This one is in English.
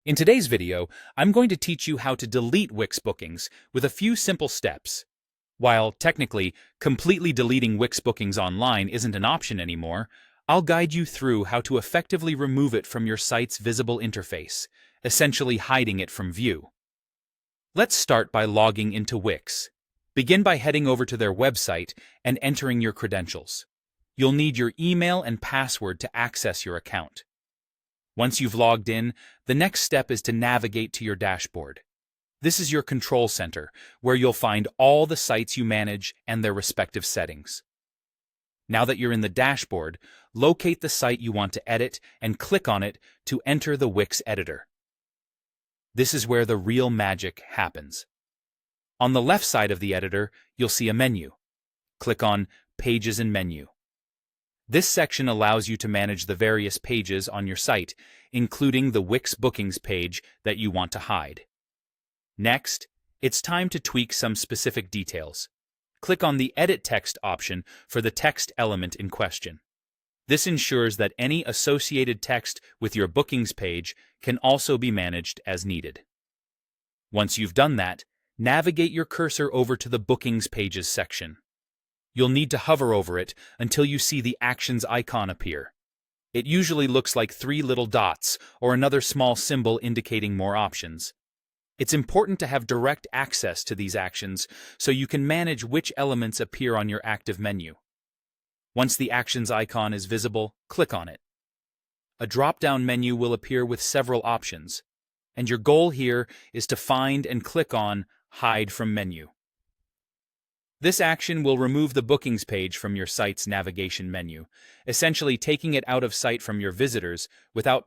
In today's video, I'm going to teach you how to delete Wix bookings with a few simple steps. While technically, completely deleting Wix bookings online isn't an option anymore, I'll guide you through how to effectively remove it from your site's visible interface, essentially hiding it from view. Let's start by logging into Wix. Begin by heading over to their website and entering your credentials. You'll need your email and password to access your account. Once you've logged in, the next step is to navigate to your dashboard. This is your control center, where you'll find all the sites you manage and their respective settings. Now that you're in the dashboard, locate the site you want to edit and click on it to enter the Wix editor. This is where the real magic happens. On the left side of the editor, you'll see a menu. Click on Pages and Menu. This section allows you to manage the various pages on your site, including the Wix bookings page that you want to hide. Next, it's time to tweak some specific details. Click on the Edit Text option for the text element in question. This ensures that any associated text with your bookings page can also be managed as needed. Once you've done that, navigate your cursor over to the Bookings Pages section. You'll need to hover over it until you see the Actions icon appear. It usually looks like three little dots or another small symbol indicating more options. It's important to have direct access to these actions so you can manage which elements appear on your active menu. Once the Actions icon is visible, click on it. A drop-down menu will appear with several options, and your goal here is to find and click on Hide from Menu. This action will remove the bookings page from your site's navigation menu, essentially taking it out of sight from your visitors without